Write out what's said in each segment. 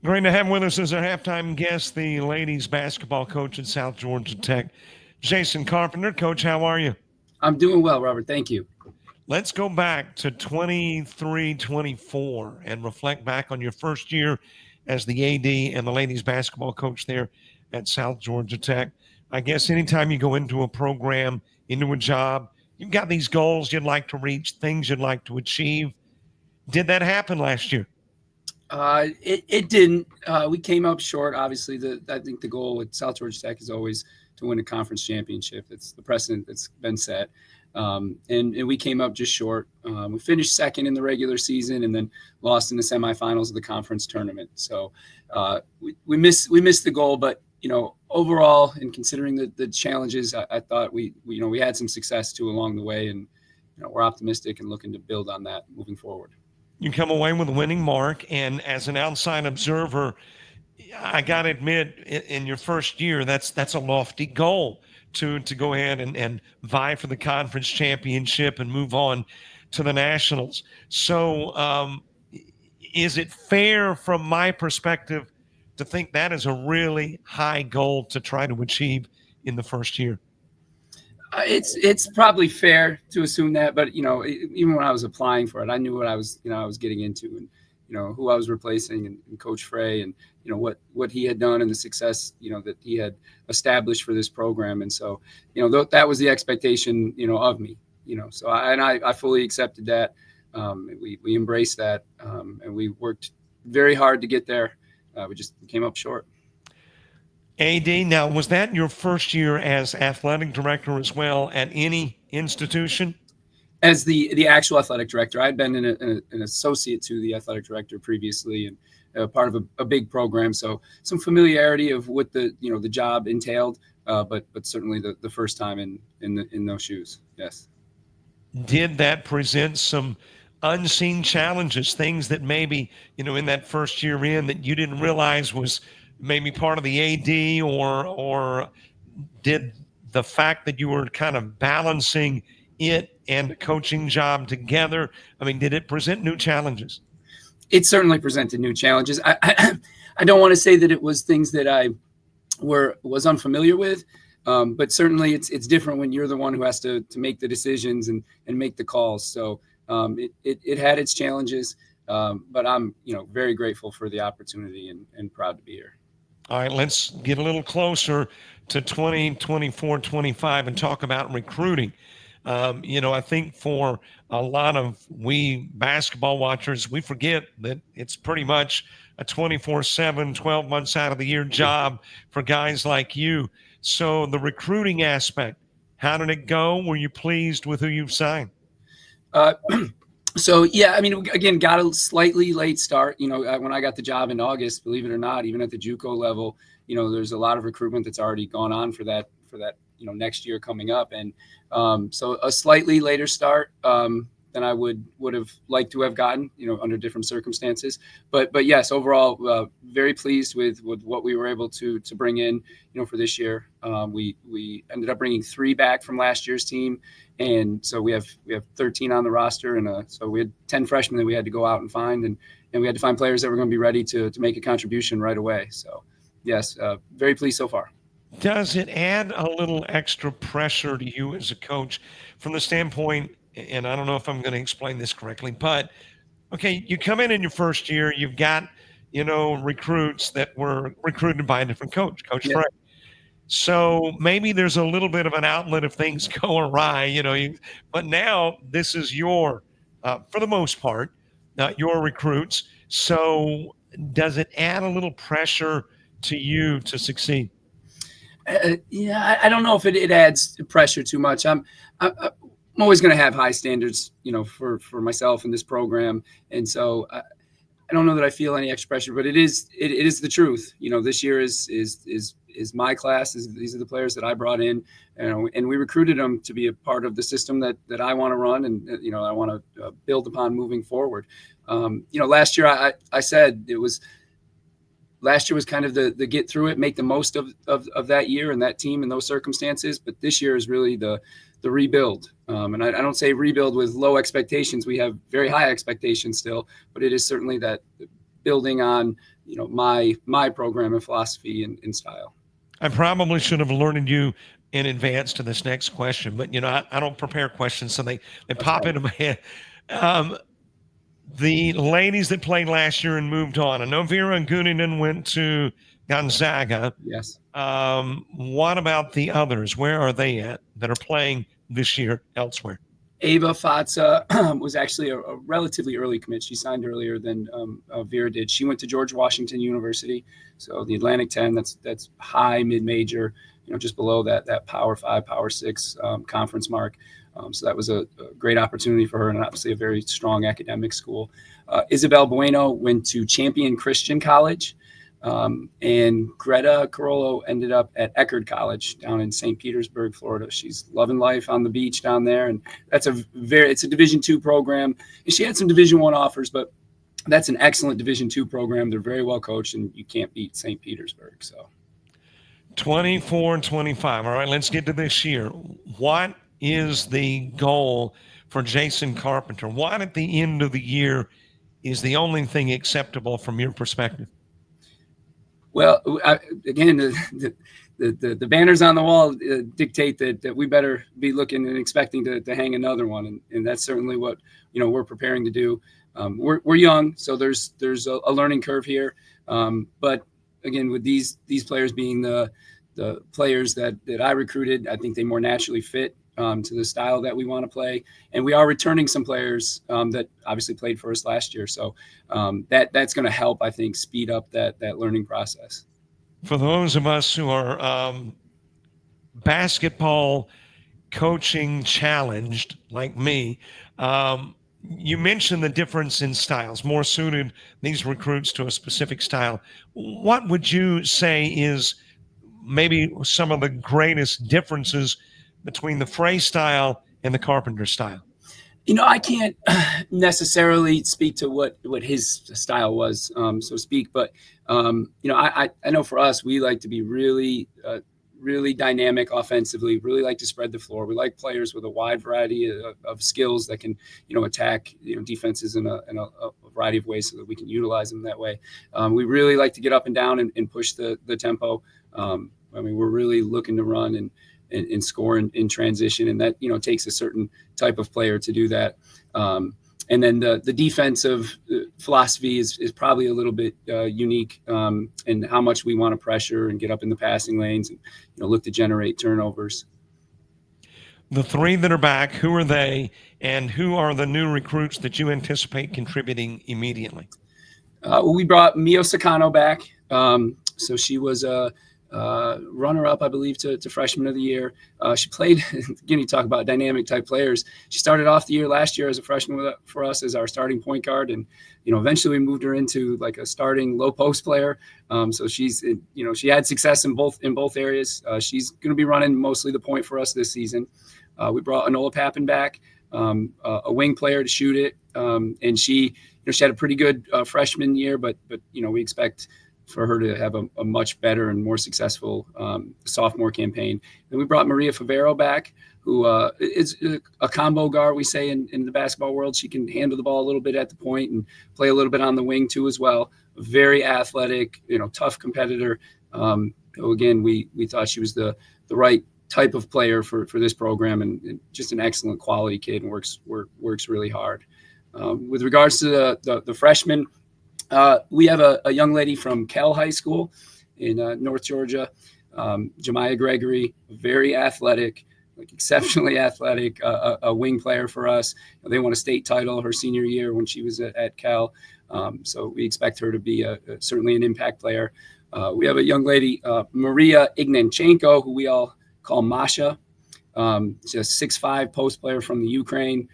Great to have with us as our halftime guest, the ladies basketball coach at South Georgia Tech, Jason Carpenter. Coach, how are you? I'm doing well, Robert. Thank you. Let's go back to 23-24 and reflect back on your first year as the AD and the ladies basketball coach there at South Georgia Tech. I guess anytime you go into a program, into a job, you've got these goals you'd like to reach, things you'd like to achieve. Did that happen last year? It didn't. We came up short. Obviously, I think the goal with South Georgia Tech is always to win a conference championship. It's the precedent that's been set, and we came up just short. We finished second in the regular season, and then lost in the semifinals of the conference tournament. So we missed the goal, but overall, and considering the challenges, I thought we had some success too along the way, and we're optimistic and looking to build on that moving forward. You come away with a winning mark, and as an outside observer, I got to admit, in your first year, that's a lofty goal to go ahead and vie for the conference championship and move on to the nationals. So, is it fair from my perspective to think that is a really high goal to try to achieve in the first year? It's probably fair to assume that, but even when I was applying for it, I knew what I was getting into, and who I was replacing, and Coach Frey, and what he had done and the success that he had established for this program, and so that was the expectation of me, so I fully accepted that. We embraced that, and we worked very hard to get there. We just came up short. AD, now was that your first year as athletic director as well at any institution? As the actual athletic director, I'd been an associate to the athletic director previously, and part of a big program, so some familiarity of what the job entailed, but certainly the first time in those shoes. Yes. Did that present some unseen challenges, things that maybe in that first year in that you didn't realize was maybe part of the AD, or did the fact that you were kind of balancing it and the coaching job together, I mean, did it present new challenges? It certainly presented new challenges. I don't want to say that it was things that I was unfamiliar with, but certainly it's different when you're the one who has to make the decisions and make the calls. So it had its challenges, but I'm very grateful for the opportunity and proud to be here. All right, let's get a little closer to 2024-25 and talk about recruiting. I think for a lot of we basketball watchers, we forget that it's pretty much a 24/7, 12 months out of the year job for guys like you. So the recruiting aspect, how did it go? Were you pleased with who you've signed? So, yeah, I mean, again, got a slightly late start. When I got the job in August, believe it or not, even at the JUCO level, there's a lot of recruitment that's already gone on for that, next year coming up. And so a slightly later start than I would have liked to have gotten, under different circumstances. But yes, overall, very pleased with what we were able to bring in, for this year. We ended up bringing 3 back from last year's team. And so we have 13 on the roster, and so we had 10 freshmen that we had to go out and find, and we had to find players that were going to be ready to make a contribution right away. So, yes, very pleased so far. Does it add a little extra pressure to you as a coach from the standpoint, and I don't know if I'm going to explain this correctly, but, okay, you come in your first year, you've got, recruits that were recruited by a different coach, Coach Frey. So maybe there's a little bit of an outlet if things go awry, but now this is your, for the most part, your recruits. So does it add a little pressure to you to succeed? Yeah, I don't know if it adds pressure too much. I'm always going to have high standards, for myself in this program, and so I don't know that I feel any extra pressure, but it is the truth. This year is my class. These are the players that I brought in, and we recruited them to be a part of the system that I want to run, and I want to build upon moving forward. Last year I said it was. Last year was kind of the get through it, make the most of that year and that team and those circumstances. But this year is really the rebuild. And I don't say rebuild with low expectations. We have very high expectations still, but it is certainly that building on, my program and philosophy and style. I probably should have alerted you in advance to this next question, but I don't prepare questions, so they That's pop fine. into my head. Um, the ladies that played last year and moved on. I know Vera Guninen went to Gonzaga. Yes. What about the others? Where are they at that are playing this year elsewhere? Ava Fatsa was actually a relatively early commit. She signed earlier than Vera did. She went to George Washington University, so the Atlantic 10. That's high mid-major, just below that Power 5, Power 6 conference mark. So that was a great opportunity for her, and obviously a very strong academic school. Isabel Bueno went to Champion Christian College. And Greta Carollo ended up at Eckerd College down in St. Petersburg, Florida. She's loving life on the beach down there, and it's a Division II program. And she had some Division I offers, but that's an excellent Division II program. They're very well coached, and you can't beat St. Petersburg. So 24 and 25. All right, let's get to this year. What is the goal for Jason Carpenter? What at the end of the year is the only thing acceptable from your perspective? Well, again, the banners on the wall dictate that we better be looking and expecting to hang another one, and that's certainly what we're preparing to do. We're young, so there's a learning curve here, but again, with these players being the players that I recruited, I think they more naturally fit to the style that we want to play. And we are returning some players that obviously played for us last year. So that's going to help, I think, speed up that learning process. For those of us who are basketball coaching challenged, like me, you mentioned the difference in styles, more suited these recruits to a specific style. What would you say is maybe some of the greatest differences between the Frey style and the Carpenter style? I can't necessarily speak to what his style was, so to speak, but I know for us, we like to be really dynamic offensively, really like to spread the floor. We like players with a wide variety of skills that can, attack, defenses in a variety of ways so that we can utilize them that way. We really like to get up and down and push the tempo. We're really looking to run and score in transition, and that takes a certain type of player to do that. And then the defensive philosophy is probably a little bit unique in how much we want to pressure and get up in the passing lanes and look to generate turnovers. The three that are back, who are they, and who are the new recruits that you anticipate contributing immediately? We brought Mio Sakano back. So she was a runner-up, I believe, to freshman of the year. She played, again, you talk about dynamic type players. She started off the year last year as a freshman for us as our starting point guard. And, eventually we moved her into like a starting low post player. So she's, she had success in both areas. She's going to be running mostly the point for us this season. We brought Anola Pappen back, a wing player to shoot it. And she had a pretty good freshman year, but we expect for her to have a much better and more successful sophomore campaign. And we brought Maria Favero back, who is a combo guard, we say in the basketball world. She can handle the ball a little bit at the point and play a little bit on the wing too as well. Very athletic, tough competitor. Again, we thought she was the right type of player for this program, and just an excellent quality kid and works really hard. With regards to the freshmen, we have a young lady from Kell High School in North Georgia, Jemiah Gregory, very athletic, exceptionally athletic, a wing player for us. They won a state title her senior year when she was at Cal. So we expect her to be certainly an impact player. We have a young lady, Maria Ignanchenko, who we all call Masha. She's a 6'5" post player from the Ukraine.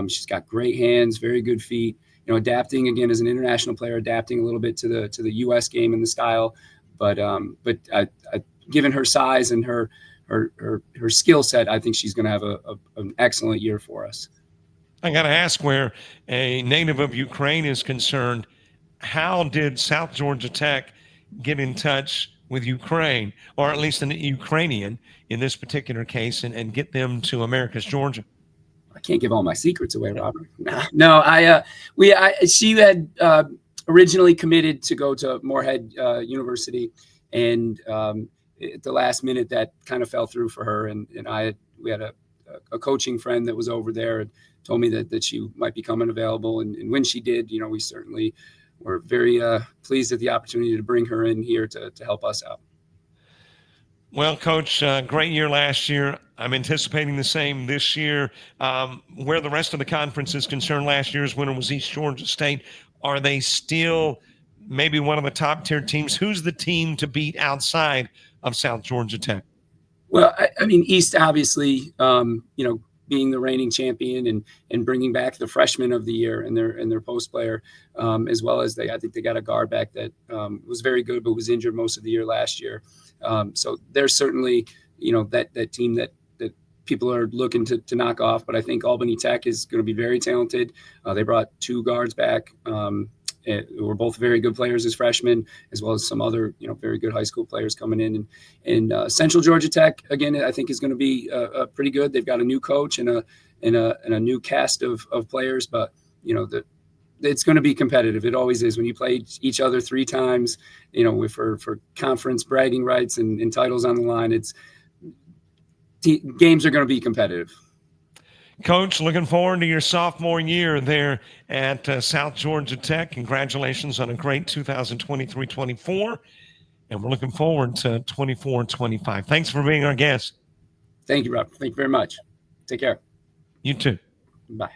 She's got great hands, very good feet. Adapting again as an international player, adapting a little bit to the U.S. game and the style, but given her size and her skill set, I think she's going to have an excellent year for us. I got to ask, where a native of Ukraine is concerned, how did South Georgia Tech get in touch with Ukraine, or at least an Ukrainian in this particular case, and get them to America's Georgia? I can't give all my secrets away, Robert. No, she had originally committed to go to Morehead University, and at the last minute that kind of fell through for her. And we had a coaching friend that was over there and told me that she might be coming available. And when she did, we certainly were very pleased at the opportunity to bring her in here to help us out. Well, Coach, great year last year. I'm anticipating the same this year. Where the rest of the conference is concerned, last year's winner was East Georgia State. Are they still maybe one of the top tier teams? Who's the team to beat outside of South Georgia Tech? Well, I mean, East obviously, being the reigning champion and bringing back the freshman of the year and their post player, as well as I think they got a guard back that was very good but was injured most of the year last year. So they're certainly that team that people are looking to knock off. But I think Albany Tech is going to be very talented. They brought 2 guards back. Who were both very good players as freshmen, as well as some other, very good high school players coming in. And Central Georgia Tech, again, I think is going to be pretty good. They've got a new coach and a new cast of players, but it's going to be competitive. It always is when you play each other 3 times, for conference bragging rights and titles on the line. Games are going to be competitive. Coach, looking forward to your sophomore year there at South Georgia Tech. Congratulations on a great 2023-24. And we're looking forward to 24-25. Thanks for being our guest. Thank you, Rob. Thank you very much. Take care. You too. Bye.